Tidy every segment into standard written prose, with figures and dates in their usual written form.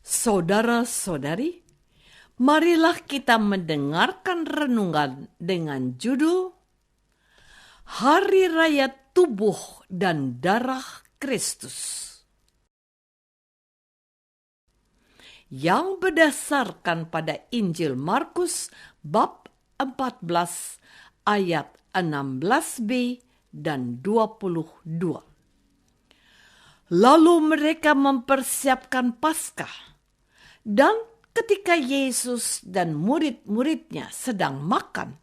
Saudara-saudari, marilah kita mendengarkan renungan dengan judul Hari Raya Tubuh dan Darah Kristus, yang berdasarkan pada Injil Markus bab 14 ayat 16b dan 22. Lalu mereka mempersiapkan Paskah, dan ketika Yesus dan murid-muridnya sedang makan,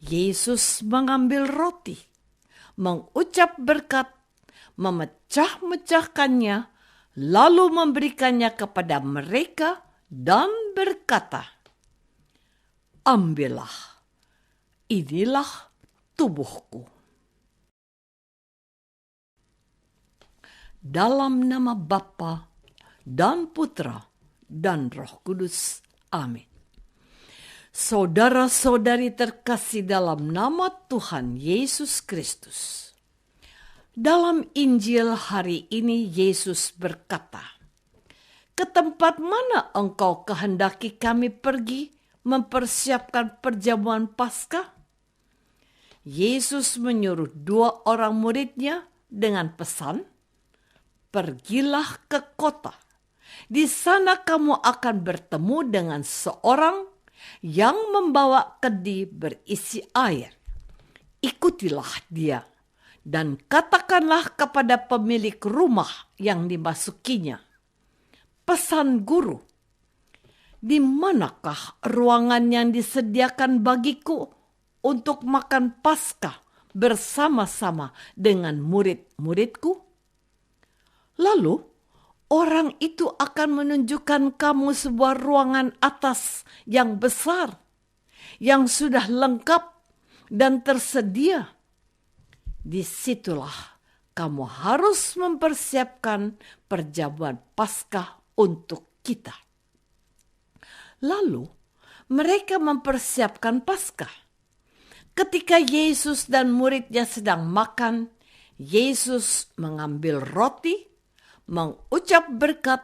Yesus mengambil roti, mengucap berkat, memecah-mecahkannya, lalu memberikannya kepada mereka dan berkata, "Ambillah, inilah tubuhku." Dalam nama Bapa dan Putra dan Roh Kudus. Amin. Saudara-saudari terkasih dalam nama Tuhan Yesus Kristus. Dalam Injil hari ini Yesus berkata, "Ke tempat mana engkau kehendaki kami pergi mempersiapkan perjamuan Paskah?" Yesus menyuruh 2 orang muridnya dengan pesan, "Pergilah ke kota. Di sana kamu akan bertemu dengan seorang yang membawa kedi berisi air. Ikutilah dia dan katakanlah kepada pemilik rumah yang dimasukinya, 'Pesan Guru, di manakah ruangan yang disediakan bagiku untuk makan Paskah bersama-sama dengan murid-muridku?' Lalu orang itu akan menunjukkan kamu sebuah ruangan atas yang besar, yang sudah lengkap dan tersedia. Disitulah kamu harus mempersiapkan perjamuan Paskah untuk kita." Lalu mereka mempersiapkan Paskah. Ketika Yesus dan muridnya sedang makan, Yesus mengambil roti, mengucap berkat,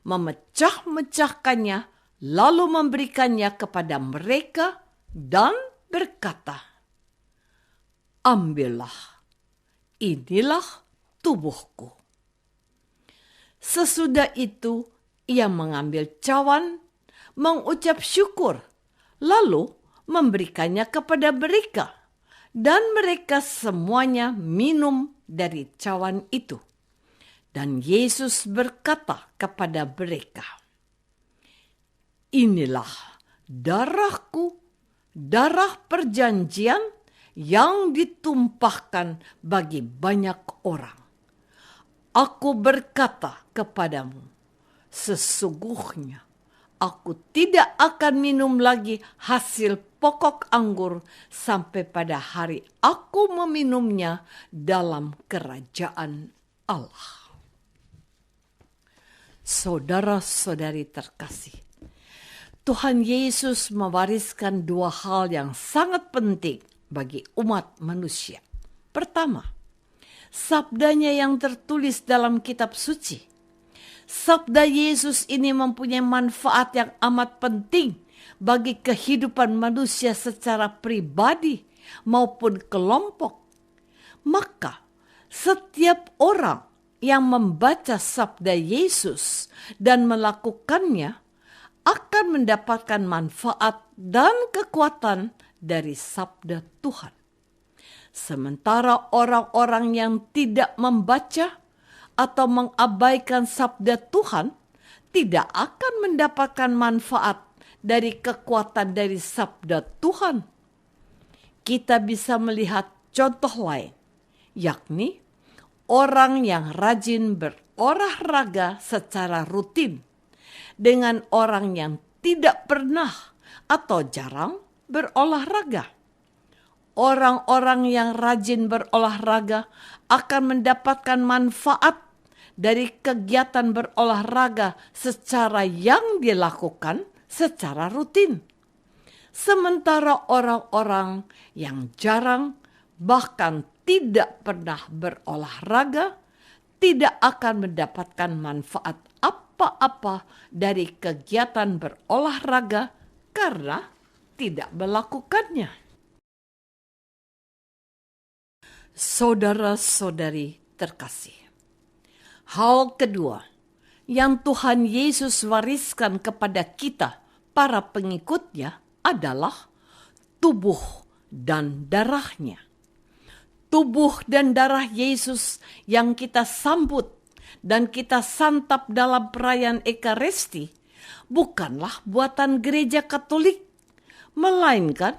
memecah-mecahkannya, lalu memberikannya kepada mereka dan berkata, "Ambillah, inilah tubuhku." Sesudah itu ia mengambil cawan, mengucap syukur, lalu memberikannya kepada mereka, dan mereka semuanya minum dari cawan itu. Dan Yesus berkata kepada mereka, "Inilah darahku, darah perjanjian yang ditumpahkan bagi banyak orang. Aku berkata kepadamu, sesungguhnya aku tidak akan minum lagi hasil pokok anggur sampai pada hari aku meminumnya dalam kerajaan Allah." Saudara-saudari terkasih, Tuhan Yesus mewariskan 2 hal yang sangat penting bagi umat manusia. Pertama, sabdanya yang tertulis dalam kitab suci. Sabda Yesus ini mempunyai manfaat yang amat penting bagi kehidupan manusia secara pribadi maupun kelompok. Maka setiap orang yang membaca sabda Yesus dan melakukannya akan mendapatkan manfaat dan kekuatan dari sabda Tuhan. Sementara orang-orang yang tidak membaca atau mengabaikan sabda Tuhan tidak akan mendapatkan manfaat dari kekuatan dari sabda Tuhan. Kita bisa melihat contoh lain, yakni orang yang rajin berolahraga secara rutin dengan orang yang tidak pernah atau jarang berolahraga. Orang-orang yang rajin berolahraga akan mendapatkan manfaat dari kegiatan berolahraga secara yang dilakukan secara rutin. Sementara orang-orang yang jarang bahkan tidak pernah berolahraga tidak akan mendapatkan manfaat apa-apa dari kegiatan berolahraga karena tidak melakukannya. Saudara-saudari terkasih, hal kedua yang Tuhan Yesus wariskan kepada kita, para pengikutnya, adalah tubuh dan darahnya. Tubuh dan darah Yesus yang kita sambut dan kita santap dalam perayaan Ekaristi bukanlah buatan gereja Katolik, melainkan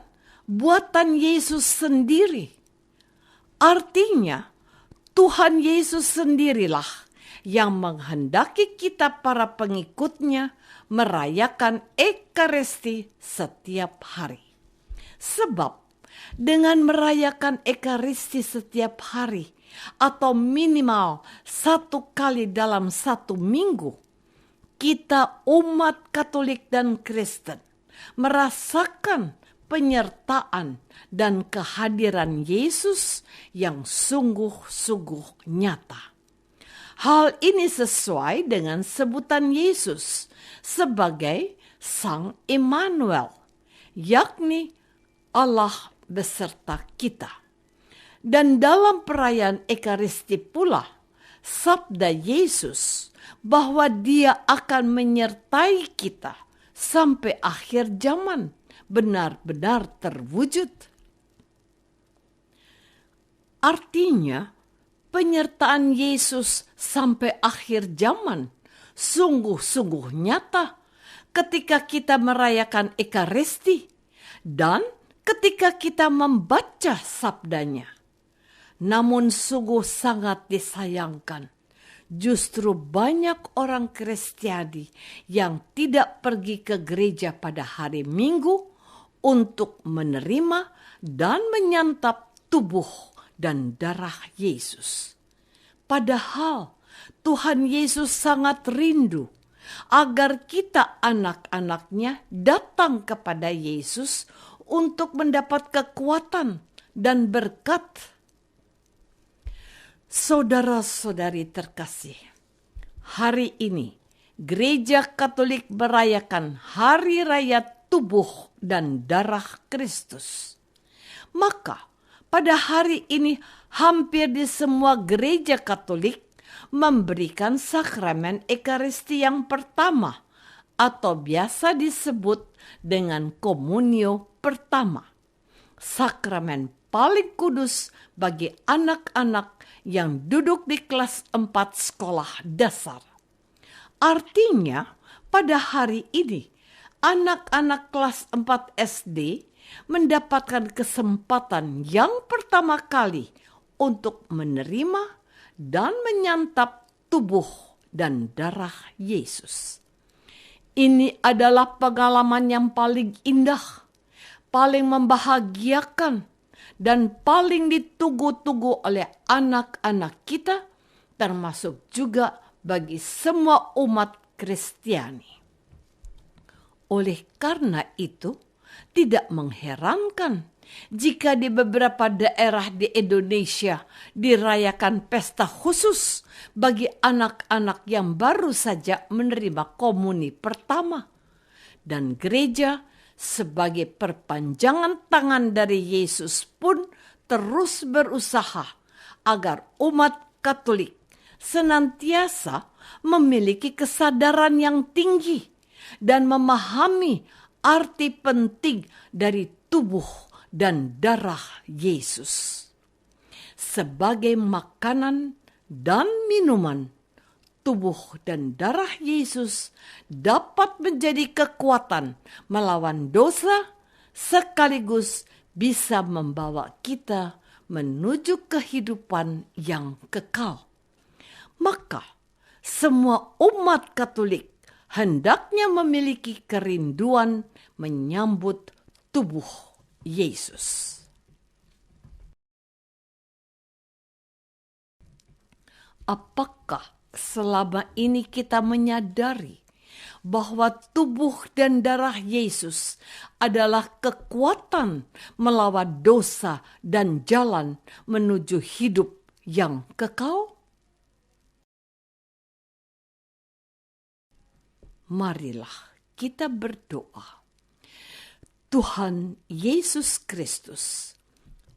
buatan Yesus sendiri. Artinya, Tuhan Yesus sendirilah yang menghendaki kita para pengikutnya merayakan Ekaristi setiap hari. Sebab dengan merayakan Ekaristi setiap hari atau minimal 1 kali dalam 1 minggu, kita umat Katolik dan Kristen merasakan penyertaan dan kehadiran Yesus yang sungguh-sungguh nyata. Hal ini sesuai dengan sebutan Yesus sebagai Sang Immanuel, yakni Allah beserta kita. Dan dalam perayaan Ekaristi pula, sabda Yesus bahwa Dia akan menyertai kita sampai akhir zaman benar-benar terwujud. Artinya, penyertaan Yesus sampai akhir zaman sungguh-sungguh nyata ketika kita merayakan Ekaristi dan ketika kita membaca sabdanya. Namun sungguh sangat disayangkan, justru banyak orang Kristiani yang tidak pergi ke gereja pada hari Minggu untuk menerima dan menyantap tubuh dan darah Yesus. Padahal Tuhan Yesus sangat rindu agar kita anak-anaknya datang kepada Yesus untuk mendapat kekuatan dan berkat. Saudara-saudari terkasih, hari ini Gereja Katolik merayakan Hari Raya Tubuh dan Darah Kristus. Maka pada hari ini hampir di semua gereja Katolik memberikan sakramen Ekaristi yang pertama atau biasa disebut dengan komunio pertama. Sakramen paling kudus bagi anak-anak yang duduk di kelas 4 sekolah dasar. Artinya, pada hari ini, anak-anak kelas 4 SD mendapatkan kesempatan yang pertama kali untuk menerima dan menyantap tubuh dan darah Yesus. Ini adalah pengalaman yang paling indah, paling membahagiakan, dan paling ditunggu-tunggu oleh anak-anak kita, termasuk juga bagi semua umat Kristiani. Oleh karena itu, tidak mengherankan jika di beberapa daerah di Indonesia dirayakan pesta khusus bagi anak-anak yang baru saja menerima komuni pertama. Dan gereja sebagai perpanjangan tangan dari Yesus pun terus berusaha agar umat Katolik senantiasa memiliki kesadaran yang tinggi dan memahami arti penting dari tubuh dan darah Yesus. Sebagai makanan dan minuman, tubuh dan darah Yesus dapat menjadi kekuatan melawan dosa, sekaligus bisa membawa kita menuju kehidupan yang kekal. Maka, semua umat Katolik hendaknya memiliki kerinduan menyambut tubuh Yesus. Apakah selama ini kita menyadari bahwa tubuh dan darah Yesus adalah kekuatan melawan dosa dan jalan menuju hidup yang kekal? marilah kita berdoa. Tuhan Yesus Kristus,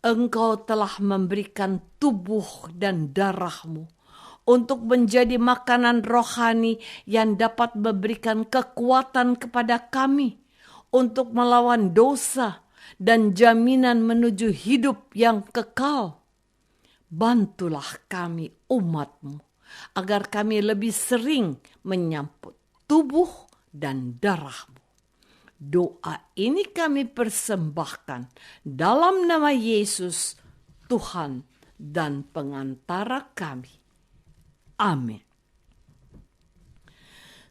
Engkau telah memberikan tubuh dan darah-Mu untuk menjadi makanan rohani yang dapat memberikan kekuatan kepada kami untuk melawan dosa dan jaminan menuju hidup yang kekal. Bantulah kami umat-Mu, agar kami lebih sering menyambut tubuh dan darah-Mu. Doa ini kami persembahkan dalam nama Yesus, Tuhan dan pengantara kami. Amin.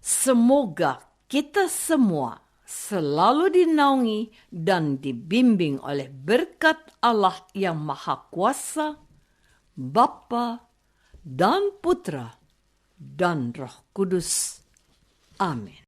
Semoga kita semua selalu dinaungi dan dibimbing oleh berkat Allah yang Maha Kuasa, Bapa dan Putra dan Roh Kudus. Amin.